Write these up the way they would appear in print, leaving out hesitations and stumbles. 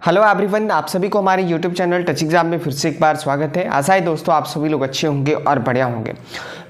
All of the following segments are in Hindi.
हेलो एवरीवन, आप सभी को हमारे यूट्यूब चैनल टच एग्जाम में फिर से एक बार स्वागत है। आशा है दोस्तों आप सभी लोग अच्छे होंगे और बढ़िया होंगे।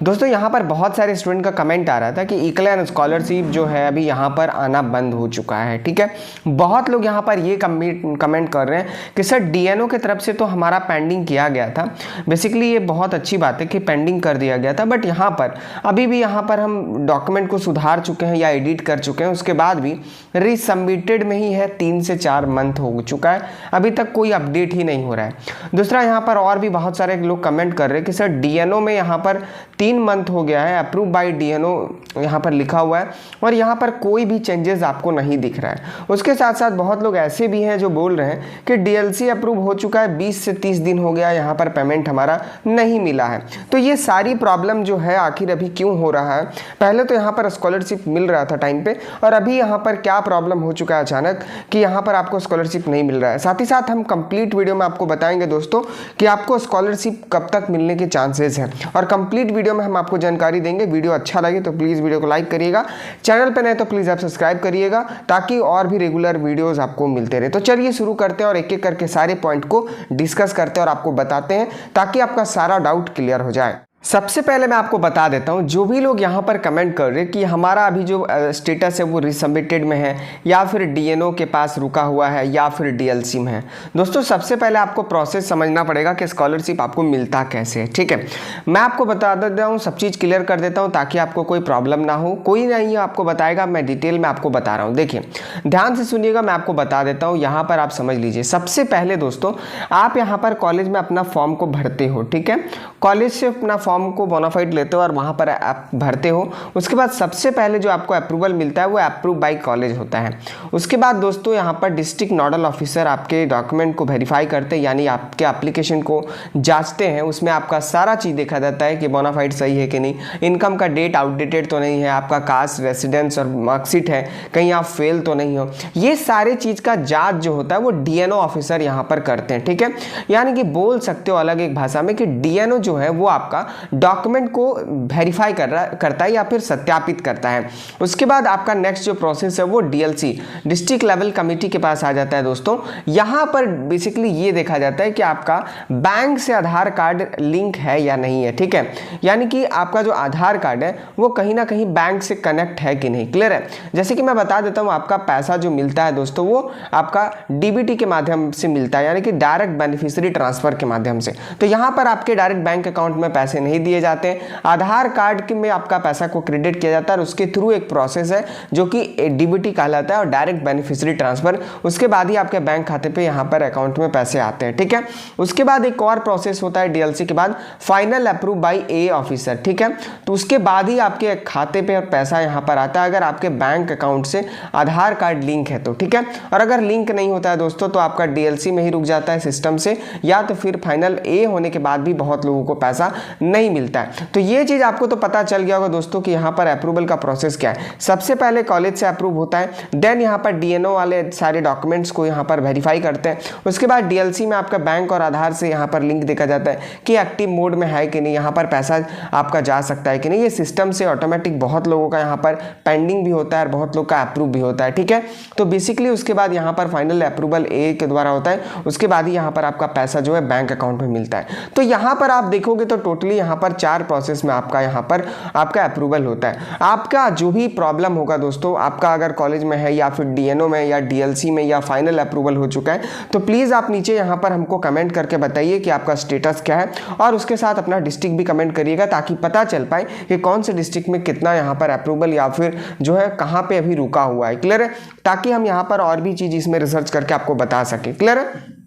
दोस्तों यहाँ पर बहुत सारे स्टूडेंट का कमेंट आ रहा था कि इक्लेन स्कॉलरशिप जो है अभी यहाँ पर आना बंद हो चुका है। ठीक है, बहुत लोग यहाँ पर ये कमेंट कर रहे हैं कि सर डीएनओ की तरफ से तो हमारा पेंडिंग किया गया था। बेसिकली ये बहुत अच्छी बात है कि पेंडिंग कर दिया गया था, बट यहाँ पर अभी भी यहाँ पर हम डॉक्यूमेंट को सुधार चुके हैं या एडिट कर चुके हैं, उसके बाद भी रीसबमिटेड में ही है 3 से 4 मंथ हो चुका है, अभी तक कोई अपडेट ही नहीं हो रहा है। दूसरा यहाँ पर और भी बहुत सारे लोग कमेंट कर रहे हैं कि सर डीएनओ में यहाँ पर 3 मंथ हो गया है, अप्रूव बाय डीएनओ यहाँ पर लिखा हुआ है और यहाँ पर कोई भी चेंजेस आपको नहीं दिख रहा है। उसके साथ साथ बहुत लोग ऐसे भी हैं जो बोल रहे हैं कि डीएलसी अप्रूव हो चुका है, 20 से 30 दिन हो गया, यहाँ पर पेमेंट हमारा नहीं मिला है। तो ये सारी प्रॉब्लम जो है आखिर अभी क्यों हो रहा है? पहले तो यहाँ पर स्कॉलरशिप मिल रहा था टाइम पे, और अभी यहाँ पर क्या प्रॉब्लम हो चुका है अचानक कि यहाँ पर आपको स्कॉलरशिप नहीं मिल रहा है। साथ ही साथ हम कंप्लीट वीडियो में आपको बताएंगे दोस्तों कि आपको स्कॉलरशिप कब तक मिलने के चांसेस हैं, और कंप्लीट वीडियो में हम आपको जानकारी देंगे। वीडियो अच्छा लगे तो प्लीज़ वीडियो को लाइक करिएगा, चैनल पर नए तो प्लीज़ आप सब्सक्राइब करिएगा ताकि और भी रेगुलर वीडियोस आपको मिलते रहे। तो चलिए शुरू करते हैं और एक एक करके सारे पॉइंट को डिस्कस करते हैं और आपको बताते हैं ताकि आपका सारा डाउट क्लियर हो जाए। सबसे पहले मैं आपको बता देता हूं, जो भी लोग यहां पर कमेंट कर रहे हैं कि हमारा अभी जो स्टेटस है वो रिसबमिटेड में है या फिर डीएनओ के पास रुका हुआ है या फिर डीएलसी में है। दोस्तों सबसे पहले आपको प्रोसेस समझना पड़ेगा कि स्कॉलरशिप आपको मिलता कैसे है। ठीक है, मैं आपको बता देता हूँ, सब चीज़ क्लियर कर देता हूँ ताकि आपको कोई प्रॉब्लम ना हो। कोई नहीं आपको बताएगा, मैं डिटेल में आपको बता रहा हूँ। देखिए ध्यान से सुनिएगा, मैं आपको बता देता हूँ, यहाँ पर आप समझ लीजिए। सबसे पहले दोस्तों आप यहाँ पर कॉलेज में अपना फॉर्म को भरते हो। ठीक है, कॉलेज से अपना फॉर्म को बोनाफाइड लेते हो और वहाँ पर आप भरते हो। उसके बाद सबसे पहले जो आपको अप्रूवल मिलता है वो अप्रूव बाय कॉलेज होता है। उसके बाद दोस्तों यहाँ पर डिस्ट्रिक्ट नोडल ऑफिसर आपके डॉक्यूमेंट को वेरीफाई करते हैं, यानी आपके एप्लीकेशन को जांचते हैं। उसमें आपका सारा चीज़ देखा जाता है कि बोनाफाइड सही है कि नहीं, इनकम का डेट आउटडेटेड तो नहीं है, आपका कास्ट, रेसिडेंस और मार्कशीट है, कहीं आप फेल तो नहीं हो। ये सारे चीज़ का जाँच जो होता है वो डीएनओ ऑफिसर यहाँ पर करते हैं। ठीक है, यानी कि बोल सकते हो अलग एक भाषा में कि डीएनओ जो है वो आपका डॉक्यूमेंट को वेरीफाई करता है या फिर सत्यापित करता है। उसके बाद आपका नेक्स्ट जो प्रोसेस है वो डीएलसी, डिस्ट्रिक्ट लेवल कमेटी के पास आ जाता है। दोस्तों यहाँ पर बेसिकली ये देखा जाता है कि आपका बैंक से आधार कार्ड लिंक है या नहीं है। ठीक है, यानी कि आपका जो आधार कार्ड है वो कहीं ना कहीं बैंक से कनेक्ट है कि नहीं। क्लियर है? जैसे कि मैं बता देता हूँ, आपका पैसा जो मिलता है दोस्तों वो आपका डीबीटी के माध्यम से मिलता है, यानी कि डायरेक्ट बेनिफिशियरी ट्रांसफर के माध्यम से। तो यहाँ पर आपके डायरेक्ट बैंक अकाउंट में पैसे नहीं दिए जाते हैं, आधार कार्ड में आपका पैसा को क्रेडिट किया जाता है और उसके थ्रू एक प्रोसेस है जो कि डीबीटी कहलाता है और डायरेक्ट बेनिफिशियरी ट्रांसफर। उसके बाद ही आपके बैंक खाते पे यहाँ पर अकाउंट में पैसे आते हैं। ठीक है, उसके बाद एक और प्रोसेस होता है डीएलसी के बाद, final approve by A officer. ठीक है, तो उसके बाद ही आपके खाते पे पैसा यहाँ पर आता है अगर आपके बैंक अकाउंट से आधार कार्ड लिंक है तो। ठीक है, और अगर लिंक नहीं होता है दोस्तों तो आपका डीएलसी में ही रुक जाता है सिस्टम से, या तो फिर फाइनल ए होने के बाद भी बहुत लोगों को पैसा नहीं मिलता है। तो ये चीज़ आपको तो पता चल गया होगा दोस्तों कि यहाँ पर अप्रूवल का प्रोसेस क्या है। सबसे पहले कॉलेज से अप्रूव होता है, देन यहाँ पर डीएनओ वाले सारे डॉक्यूमेंट्स को यहाँ पर वेरीफाई करते हैं। उसके बाद डीएलसी में आपका बैंक और आधार से यहाँ पर लिंक देखा जाता है कि एक्टिव मोड में है कि नहीं, यहाँ पर पैसा आपका जा सकता है कि नहीं। ये सिस्टम से ऑटोमेटिक बहुत लोगों का यहाँ पर पेंडिंग भी होता है और बहुत लोग का अप्रूव भी होता है। ठीक है, तो बेसिकली उसके बाद यहाँ पर फाइनल अप्रूवल ए के द्वारा होता है, उसके बाद ही यहाँ पर आपका पैसा जो है बैंक अकाउंट में मिलता है। तो यहाँ पर आप देखोगे तो टोटली यहाँ पर 4 प्रोसेस में आपका यहाँ पर आपका अप्रूवल होता है। आपका जो भी प्रॉब्लम होगा दोस्तों, आपका अगर कॉलेज में है या फिर डीएनओ में या डीएलसी में या फाइनल अप्रूवल हो चुका है तो प्लीज़ आप नीचे यहाँ पर हमको कमेंट करके बताइए कि आपका स्टेटस क्या है, और उसके साथ अपना डिस्ट्रिक्ट भी कमेंट करिएगा ताकि पता चल पाए कि कौन से डिस्ट्रिक्ट में कितना यहाँ पर अप्रूवल या फिर जो है कहाँ पे अभी रुका हुआ है। क्लियर है? ताकि हम यहाँ पर और भी चीज़ इसमें रिसर्च करके आपको बता सकें। क्लियर है?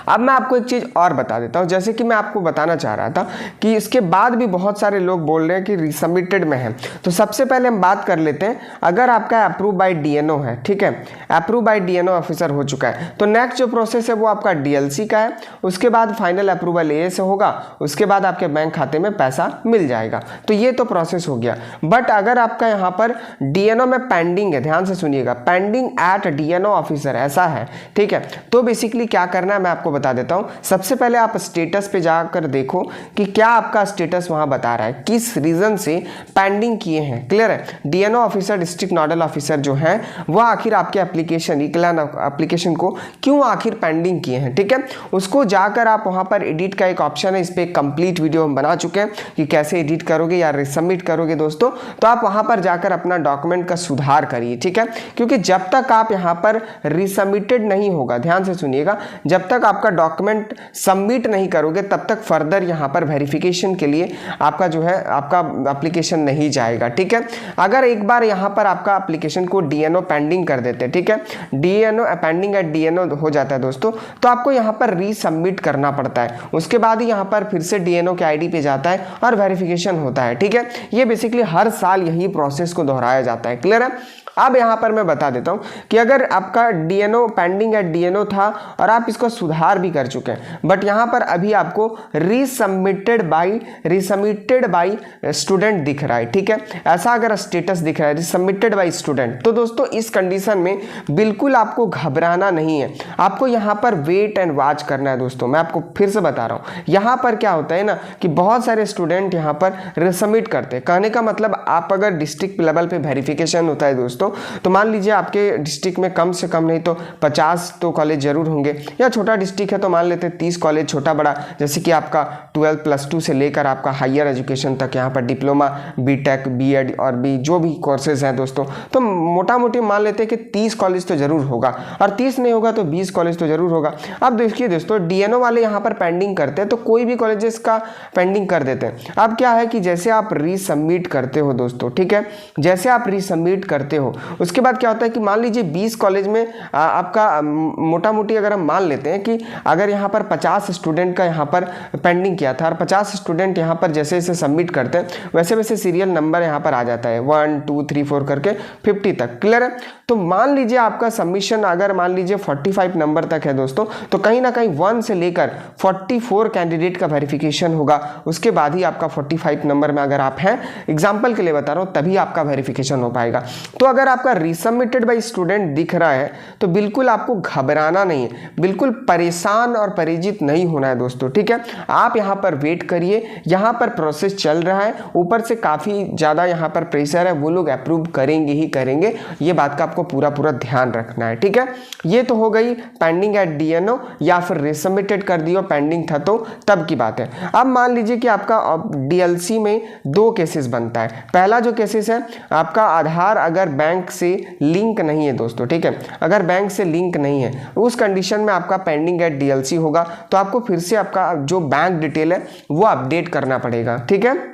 अब मैं आपको एक चीज़ और बता देता हूँ, जैसे कि मैं आपको बताना चाह रहा था कि इसके बाद भी बहुत सारे लोग बोल रहे हैं कि रिसबमिटेड में है। तो सबसे पहले हम बात कर लेते हैं, अगर आपका अप्रूव बाय डीएनओ है, ठीक है, अप्रूव बाय डीएनओ ऑफिसर हो चुका है, तो नेक्स्ट जो प्रोसेस है वो आपका डीएलसी का है। उसके बाद फाइनल अप्रूवल ए से होगा, उसके बाद आपके बैंक खाते में पैसा मिल जाएगा। तो ये तो प्रोसेस हो गया। बट अगर आपका यहाँ पर डीएनओ में पेंडिंग है, ध्यान से सुनिएगा, पेंडिंग एट डीएनओ ऑफिसर ऐसा है, ठीक है, तो बेसिकली क्या करना है मैं आपको बता देता हूँ। सबसे पहले आप स्टेटस पे जाकर देखो कि क्या आपका स्टेटस वहाँ बता रहा है, किस रीज़न से पेंडिंग किए हैं। क्लियर है। DNO officer, district nodal officer जो है वह आखिर आपके एप्लीकेशन, इक्लान एप्लीकेशन को क्यों आखिर पेंडिंग किए हैं, ठीक है। उसको जाकर आप वहाँ पर एडिट का एक ऑप्शन है, इस पर एक कंप्लीट वीडियो हम बना चुके हैं कि कैसे एडिट करोगे या रिसबमिट करोगे दोस्तों। तो आप वहाँ पर जाकर अपना डॉक्यूमेंट का सुधार करिए, ठीक है। क्योंकि जब तक आप यहाँ पर रिसबमिटेड नहीं होगा, ध्यान से सुनिएगा, जब तक आपका डॉक्यूमेंट सबमिट नहीं करोगे तब तक फर्दर यहाँ पर वेरिफिकेशन के लिए आपका जो है आपका एप्लीकेशन नहीं जाएगा, ठीक है। अगर एक बार यहाँ पर आपका एप्लीकेशन को डीएनओ पेंडिंग कर देते हैं, ठीक है, डीएनओ पेंडिंग एट डीएनओ हो जाता है दोस्तों, तो आपको यहाँ पर रीसबमिट करना पड़ता है। उसके बाद ही यहाँ पर फिर से डीएनओ के आईडी पे जाता है और वेरिफिकेशन होता है, ठीक है। ये बेसिकली हर साल यही प्रोसेस को दोहराया जाता है। क्लियर है। अब यहाँ पर मैं बता देता हूँ कि अगर आपका डीएनओ पेंडिंग एट डीएनओ था और आप इसको सुधार भी कर चुके हैं, बट यहाँ पर अभी आपको रिसबमिटेड बाई स्टूडेंट दिख रहा है, ठीक है। ऐसा अगर स्टेटस दिख रहा है रिसबमिटेड बाई स्टूडेंट, तो दोस्तों इस कंडीशन में बिल्कुल आपको घबराना नहीं है, आपको यहाँ पर वेट एंड वॉच करना है दोस्तों। मैं आपको फिर से बता रहा हूँ, यहाँ पर क्या होता है ना कि बहुत सारे स्टूडेंट यहाँ पर रिसबमिट करते हैं। कहने का मतलब आप अगर डिस्ट्रिक्ट लेवल पे वेरिफिकेशन होता है दोस्तों, तो मान लीजिए आपके डिस्ट्रिक्ट में कम से कम नहीं तो 50 तो कॉलेज जरूर होंगे, या छोटा डिस्ट्रिक्ट है तो मान लेते हैं 30 कॉलेज, छोटा बड़ा, जैसे कि आपका 12+2 से लेकर आपका हायर एजुकेशन तक, यहाँ पर डिप्लोमा, बीटेक, बीएड और भी जो भी कोर्सेज हैं दोस्तों, तो मोटा मोटी मान लेते हैं कि 30 कॉलेज तो जरूर होगा, और 30 नहीं होगा तो 20 कॉलेज तो जरूर होगा। अब देखिए दोस्तों, डीएनओ वाले यहाँ पर पेंडिंग करते हैं तो कोई भी कॉलेजेस का पेंडिंग कर देते हैं। अब क्या है कि जैसे आप रीसबमिट करते हो दोस्तों, ठीक है, जैसे आप रीसबमिट करते हो उसके बाद क्या होता है कि मान लीजिए 20 कॉलेज में आपका मोटा मोटी अगर हम मान लेते हैं कि अगर यहाँ पर 50 स्टूडेंट का यहाँ पर पेंडिंग किया था और 50 स्टूडेंट यहाँ पर जैसे जैसे सबमिट करते हैं वैसे वैसे सीरियल नंबर यहाँ पर आ जाता है 1 2 3 4 करके 50 तक। क्लियर है। तो मान लीजिए आपका सबमिशन अगर मान लीजिए 45 नंबर तक है दोस्तों, तो कहीं ना कहीं 1 से लेकर 44 कैंडिडेट का वेरिफिकेशन होगा, उसके बाद ही आपका 45 नंबर में अगर आप हैं, एग्जाम्पल के लिए बता रहा हूँ, तभी आपका वेरिफिकेशन हो पाएगा। तो अगर आपका रिसबमिटेड बाय स्टूडेंट दिख रहा है तो बिल्कुल आपको घबराना नहीं है, बिल्कुल परेशान और परेजित नहीं होना है दोस्तों, ठीक है। आप यहाँ पर वेट करिए, यहाँ पर प्रोसेस चल रहा है, ऊपर से काफ़ी ज़्यादा यहाँ पर प्रेशर है, वो लोग अप्रूव करेंगे ही करेंगे, ये बात का आपको पूरा ध्यान रखना है, ठीक है। ये तो हो गई पेंडिंग एट डीएनओ या फिर रिसबमिटेड कर दियो, पेंडिंग था तो तब की बात है। अब मान लीजिए कि आपका डीएलसी में 2 केसेस बनता है। पहला जो केसेस है आपका आधार अगर बैंक से लिंक नहीं है दोस्तों, ठीक है, अगर बैंक से लिंक नहीं है उस कंडीशन में आपका पेंडिंग एट डीएलसी होगा, तो आपको फिर से आपका जो बैंक डिटेल है वो अपडेट करना पड़ेगा, ठीक है,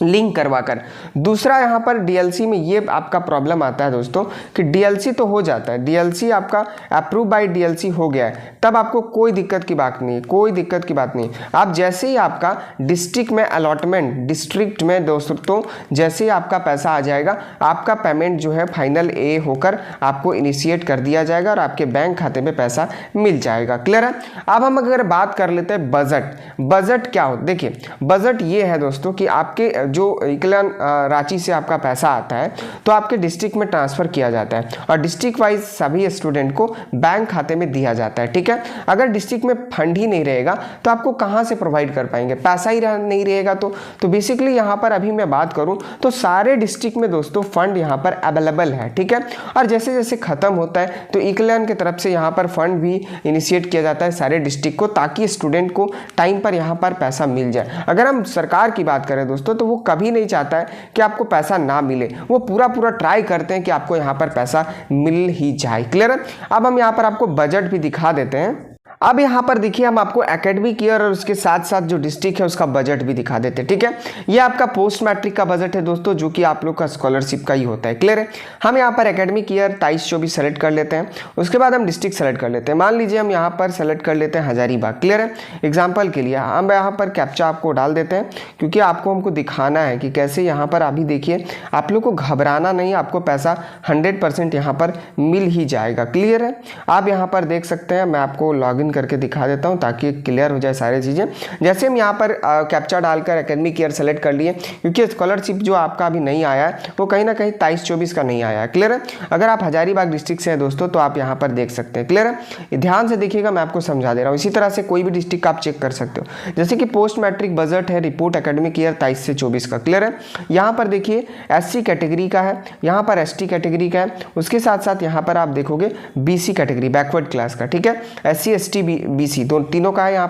लिंक करवाकर। दूसरा यहाँ पर डीएलसी में ये आपका प्रॉब्लम आता है दोस्तों कि डीएलसी तो हो जाता है, डीएलसी आपका अप्रूव बाय डीएलसी हो गया है, तब आपको कोई दिक्कत की बात नहीं, कोई दिक्कत की बात नहीं। आप जैसे ही आपका डिस्ट्रिक्ट में अलॉटमेंट, डिस्ट्रिक्ट में दोस्तों जैसे ही आपका पैसा आ जाएगा, आपका पेमेंट जो है फाइनल ए होकर आपको इनिशिएट कर दिया जाएगा और आपके बैंक खाते में पैसा मिल जाएगा। क्लियर है। अब हम अगर बात कर लेते हैं बजट क्या हो, देखिए बजट ये है दोस्तों कि आपके जो इक्लान रांची से आपका पैसा आता है तो आपके डिस्ट्रिक्ट में ट्रांसफर किया जाता है और डिस्ट्रिक्ट वाइज सभी स्टूडेंट को बैंक खाते में दिया जाता है, ठीक है। अगर डिस्ट्रिक्ट में फंड ही नहीं रहेगा तो आपको कहां से प्रोवाइड कर पाएंगे, पैसा ही नहीं रहेगा तो बेसिकली यहां पर अभी मैं बात करूं तो सारे डिस्ट्रिक्ट में दोस्तों फंड यहां पर अवेलेबल है, ठीक है। और जैसे जैसे खत्म होता है तो इक्लान की तरफ से यहां पर फंड भी इनिशिएट किया जाता है सारे डिस्ट्रिक्ट को, ताकि स्टूडेंट को टाइम पर यहां पर पैसा मिल जाए। अगर हम सरकार की बात करें दोस्तों तो वो कभी नहीं चाहता है कि आपको पैसा ना मिले, वो पूरा ट्राई करते हैं कि आपको यहां पर पैसा मिल ही जाए। क्लियर है। अब हम यहां पर आपको बजट भी दिखा देते हैं। अब यहाँ पर देखिए हम आपको एकेडमिक ईयर और उसके साथ साथ जो डिस्ट्रिक्ट है उसका बजट भी दिखा देते हैं, ठीक है। ये आपका पोस्ट मैट्रिक का बजट है दोस्तों, जो कि आप लोग का स्कॉलरशिप का ही होता है। क्लियर है। हम यहाँ पर एकेडमिक ईयर 23-24 सेलेक्ट कर लेते हैं, उसके बाद हम डिस्ट्रिक्ट सेलेक्ट कर लेते हैं। मान लीजिए हम यहाँ पर सेलेक्ट कर लेते हैं हजारीबाग। क्लियर है। एग्जाम्पल के लिए हम यहाँ पर कैप्चा आपको डाल देते हैं, क्योंकि आपको हमको दिखाना है कि कैसे यहाँ पर अभी देखिए आप लोग को घबराना नहीं, आपको पैसा 100% यहाँ पर मिल ही जाएगा। क्लियर है। आप यहाँ पर देख सकते हैं, मैं आपको लॉगिन इन करके दिखा देता हूँ ताकि क्लियर हो जाए सारी चीज़ें। जैसे हम यहाँ पर कैप्चा डालकर एकेडमिक ईयर सेलेक्ट कर लिए, क्योंकि स्कॉलरशिप जो आपका अभी नहीं आया है वो कहीं ना कहीं 23-24 का नहीं आया है। क्लियर है? अगर आप हजारीबाग डिस्ट्रिक्ट से हैं दोस्तों तो आप यहाँ पर देख सकते हैं। क्लियर है? ध्यान से देखिएगा, मैं आपको समझा दे रहा हूँ। इसी तरह से कोई भी डिस्ट्रिक्ट आप चेक कर सकते हो। जैसे कि पोस्ट मैट्रिक बजट है रिपोर्ट एकेडमिक ईयर 23 से 24 का। क्लियर है? यहाँ पर देखिए SC कैटेगरी का है, यहाँ पर ST कैटेगरी का है, उसके साथ साथ यहाँ पर आप देखोगे BC कैटेगरी बैकवर्ड क्लास का। ठीक है? SC ST BC तीनों का है यहाँ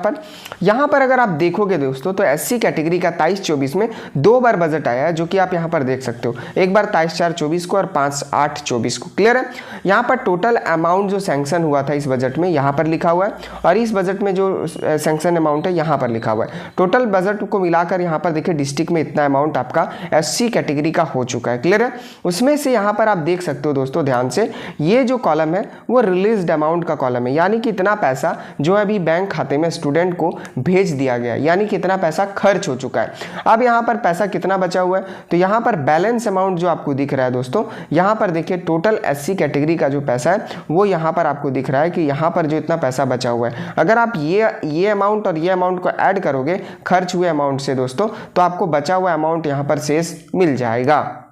पर अगर आप देखोगे दोस्तों तो SC कैटेगरी का 23-24 में 2 बार बजट आया है, जो कि आप यहाँ पर देख सकते हो। एक बार 23/4/24 को और 5/8/24 को। क्लियर है? यहाँ पर टोटल अमाउंट जो सैंक्शन हुआ था इस बजट में यहाँ पर लिखा हुआ है, और इस बजट में जो सैंक्शन अमाउंट है यहाँ पर लिखा हुआ है। टोटल बजट को मिलाकर यहाँ पर देखिए डिस्ट्रिक्ट में इतना अमाउंट आपका SC कैटेगरी का हो चुका है। क्लियर है? उसमें से यहाँ पर आप देख सकते हो दोस्तों ध्यान से, ये जो कॉलम है वो रिलीज्ड अमाउंट का कॉलम है, यानी कि इतना पैसा जो अभी बैंक खाते में स्टूडेंट को भेज दिया गया, यानी कितना पैसा खर्च हो चुका है। अब यहाँ पर पैसा कितना बचा हुआ है, तो यहाँ पर बैलेंस अमाउंट जो आपको दिख रहा है दोस्तों, यहाँ पर देखिए टोटल SC कैटेगरी का जो पैसा है वो यहाँ पर आपको दिख रहा है कि यहाँ पर जो इतना पैसा बचा हुआ है, अगर आप ये अमाउंट और ये अमाउंट को ऐड करोगे खर्च हुए अमाउंट से दोस्तों, तो आपको बचा हुआ अमाउंट यहाँ पर शेष मिल जाएगा।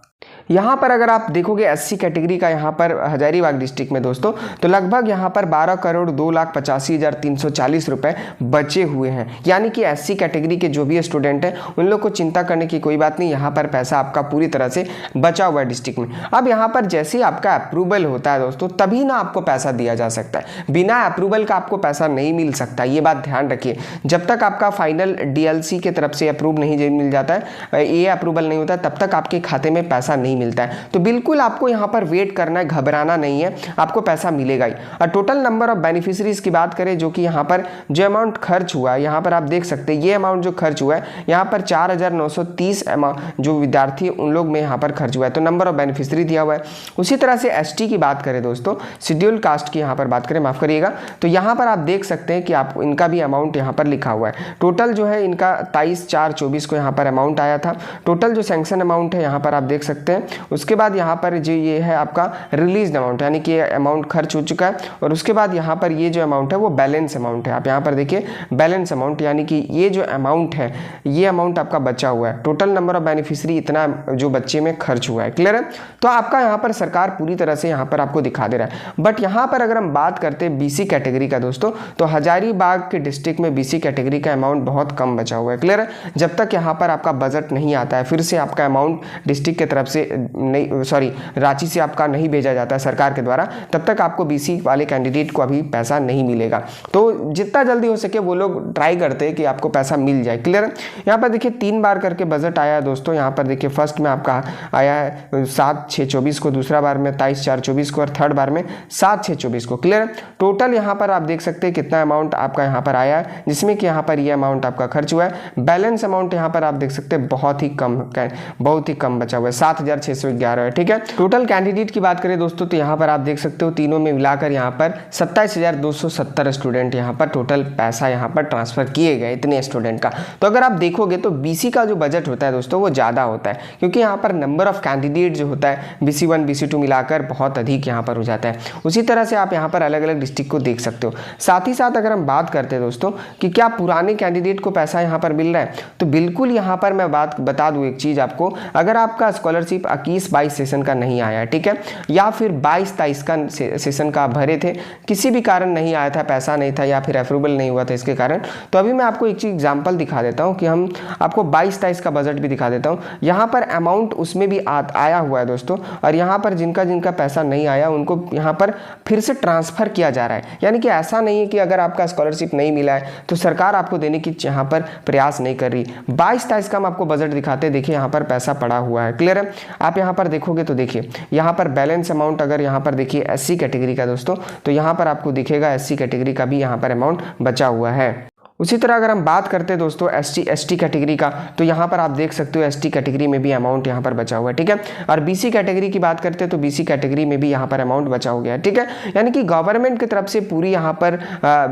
यहाँ पर अगर आप देखोगे SC कैटेगरी का यहाँ पर हजारीबाग डिस्ट्रिक्ट में दोस्तों, तो लगभग यहाँ पर 12,02,85,340 रुपए बचे हुए हैं, यानी कि SC कैटेगरी के जो भी स्टूडेंट हैं उन लोग को चिंता करने की कोई बात नहीं, यहाँ पर पैसा आपका पूरी तरह से बचा हुआ है डिस्ट्रिक्ट में। अब यहाँ पर जैसे ही आपका अप्रूवल होता है दोस्तों, तभी ना आपको पैसा दिया जा सकता है, बिना अप्रूवल का आपको पैसा नहीं मिल सकता, ये बात ध्यान रखिए। जब तक आपका फाइनल DLC की तरफ से अप्रूव नहीं मिल जाता है, ये अप्रूवल नहीं होता, तब तक आपके खाते में पैसा नहीं मिलता है। तो बिल्कुल आपको यहाँ पर वेट करना है, घबराना नहीं है, आपको पैसा मिलेगा ही। और टोटल नंबर ऑफ बेनिफिशियरीज की बात करें, जो कि यहाँ पर जो अमाउंट खर्च हुआ है, यहाँ पर आप देख सकते हैं ये अमाउंट जो खर्च हुआ है, यहाँ पर 4,930 अमाउंट जो विद्यार्थी उन लोग में यहाँ पर खर्च हुआ है, तो नंबर ऑफ बेनिफिशियरी दिया हुआ है। उसी तरह से ST की बात करें दोस्तों, शेड्यूल कास्ट की यहाँ पर बात करें, माफ करिएगा, तो यहाँ पर आप देख सकते हैं कि आप इनका भी अमाउंट यहाँ पर लिखा हुआ है। टोटल जो है इनका 23/4/24 को यहाँ पर अमाउंट आया था। टोटल जो सैंक्शन अमाउंट है यहाँ पर आप देख सकते हैं। उसके बाद यहाँ पर जो ये है आपका रिलीज अमाउंट, यानी कि अमाउंट खर्च हो चुका है, और उसके बाद यहाँ पर ये जो अमाउंट है वो बैलेंस अमाउंट है। आप यहाँ पर देखिए बैलेंस अमाउंट, यानी कि ये जो अमाउंट है ये अमाउंट आपका बचा हुआ है। टोटल नंबर ऑफ बेनिफिशियरी इतना जो बच्चे में खर्च हुआ है। क्लियर है? तो आपका यहाँ पर सरकार पूरी तरह से यहाँ पर आपको दिखा दे रहा है। बट यहाँ पर अगर हम बात करते हैं BC कैटेगरी का दोस्तों, तो हजारीबाग के डिस्ट्रिक्ट में BC कैटेगरी का अमाउंट बहुत कम बचा हुआ है। क्लियर है? जब तक यहाँ पर आपका बजट नहीं आता है, फिर से आपका अमाउंट डिस्ट्रिक्ट की तरफ से नहीं, सॉरी रांची से आपका नहीं भेजा जाता है सरकार के द्वारा, तब तक आपको BC वाले कैंडिडेट को अभी पैसा नहीं मिलेगा। तो जितना जल्दी हो सके वो लोग ट्राई करते हैं कि आपको पैसा मिल जाए। क्लियर है? यहाँ पर देखिए 3 बार करके बजट आया है दोस्तों। यहाँ पर देखिए फर्स्ट में आपका आया है 7/6/24 को, दूसरा बार में 23/4/24 को, और थर्ड बार में 7/6/24 को। क्लियर है? टोटल यहाँ पर आप देख सकते हैं कितना अमाउंट आपका यहाँ पर आया है, जिसमें कि यहाँ पर ये अमाउंट आपका खर्च हुआ है। बैलेंस अमाउंट यहाँ पर आप देख सकते हैं बहुत ही कम बचा हुआ है, 7,611 है। ठीक है? टोटल कैंडिडेट की बात करें दोस्तों, तो यहाँ पर आप देख सकते हो तीनों में मिलाकर यहाँ पर 27,270 स्टूडेंट यहाँ पर टोटल पैसा यहाँ पर ट्रांसफर किए गए, इतने स्टूडेंट का। तो अगर आप देखोगे तो BC का जो बजट होता है दोस्तों वो ज़्यादा होता है, क्योंकि यहाँ पर नंबर ऑफ कैंडिडेट जो होता है BC1 BC2 मिलाकर बहुत अधिक यहाँ पर हो जाता है। उसी तरह से आप यहाँ पर अलग अलग डिस्ट्रिक्ट को देख सकते हो। साथ ही साथ अगर हम बात करते हैं दोस्तों कि क्या पुराने कैंडिडेट को पैसा यहाँ पर मिल रहा है, तो बिल्कुल यहाँ पर मैं बात बता दूँ एक चीज़ आपको, अगर आपका स्कॉलरशिप 21-22 सेशन का नहीं आया है, ठीक है, या फिर 22-23 का सेशन का भरे थे, किसी भी कारण नहीं आया था, पैसा नहीं था या फिर अप्रूवल नहीं हुआ था इसके कारण, तो अभी मैं आपको एक चीज़ एग्जांपल दिखा देता हूं कि हम आपको 22-23 का बजट भी दिखा देता हूं। यहाँ पर अमाउंट उसमें भी आया हुआ है दोस्तों, और यहाँ पर जिनका पैसा नहीं आया उनको यहाँ पर फिर से ट्रांसफ़र किया जा रहा है। यानी कि ऐसा नहीं है कि अगर आपका स्कॉलरशिप नहीं मिला है तो सरकार आपको देने की यहाँ पर प्रयास नहीं कर रही। 22-23 का हम आपको बजट दिखाते हैं, देखिए यहाँ पर पैसा पड़ा हुआ है। क्लियर है? आप यहाँ पर देखोगे तो देखिए यहाँ पर बैलेंस अमाउंट, अगर यहाँ पर देखिए SC कैटेगरी का दोस्तों, तो यहाँ पर आपको दिखेगा SC कैटेगरी का भी यहाँ पर अमाउंट बचा हुआ है। उसी तरह अगर हम बात करते हैं दोस्तों ST कैटेगरी का, तो यहाँ पर आप देख सकते हो ST कैटेगरी में भी अमाउंट यहाँ पर बचा हुआ है, ठीक है। और BC कैटेगरी की बात करते हैं तो BC कैटेगरी में भी यहाँ पर अमाउंट बचा हो गया है, ठीक है। यानी कि गवर्नमेंट की तरफ से पूरी यहाँ पर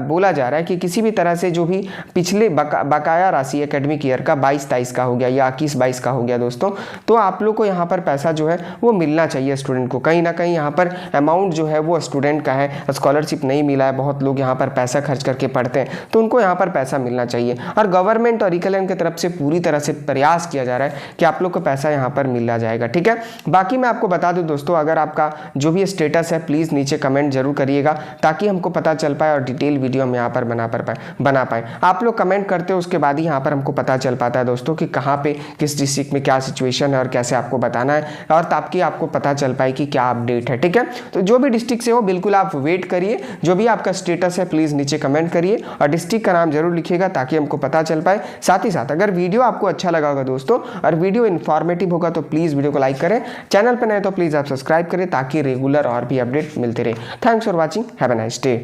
बोला जा रहा है कि किसी भी तरह से जो भी पिछले बकाया राशि एकेडमिक ईयर का 22-23 का हो गया या 21-22 का हो गया दोस्तों, तो आप लोग को यहाँ पर पैसा जो है वो मिलना चाहिए स्टूडेंट को। कहीं ना कहीं यहाँ पर अमाउंट जो है वो स्टूडेंट का है, स्कॉलरशिप नहीं मिला है, बहुत लोग यहाँ पर पैसा खर्च करके पढ़ते हैं, तो उनको यहाँ पर पैसा मिलना चाहिए। और गवर्नमेंट और इक्लेन की तरफ से पूरी तरह से प्रयास किया जा रहा है कि आप लोग को पैसा यहाँ पर मिलना जाएगा, ठीक है। बाकी मैं आपको बता दूं दोस्तों, अगर आपका जो भी स्टेटस है प्लीज़ नीचे कमेंट जरूर करिएगा, ताकि हमको पता चल पाए और डिटेल वीडियो हम यहाँ पर बना पाए। आप लोग कमेंट करते हो उसके बाद ही यहाँ पर हमको पता चल पाता है दोस्तों कि कहाँ पे किस डिस्ट्रिक्ट में क्या सिचुएशन है और कैसे आपको बताना है, और ताकि आपको पता चल पाए कि क्या अपडेट है, ठीक है। तो जो भी डिस्ट्रिक्ट से हो बिल्कुल आप वेट करिए, जो भी आपका स्टेटस है प्लीज़ नीचे कमेंट करिए और डिस्ट्रिक्ट का नाम जरूर लिखिएगा ताकि हमको पता चल पाए। साथ ही साथ अगर वीडियो आपको अच्छा लगा होगा दोस्तों और वीडियो इन्फॉर्मेटिव होगा तो प्लीज़ वीडियो को लाइक करें, चैनल पर नए तो प्लीज़ आप सब्सक्राइब करें ताकि रेगुलर और भी अपडेट मिलते रहे। Thanks for watching, have a nice day.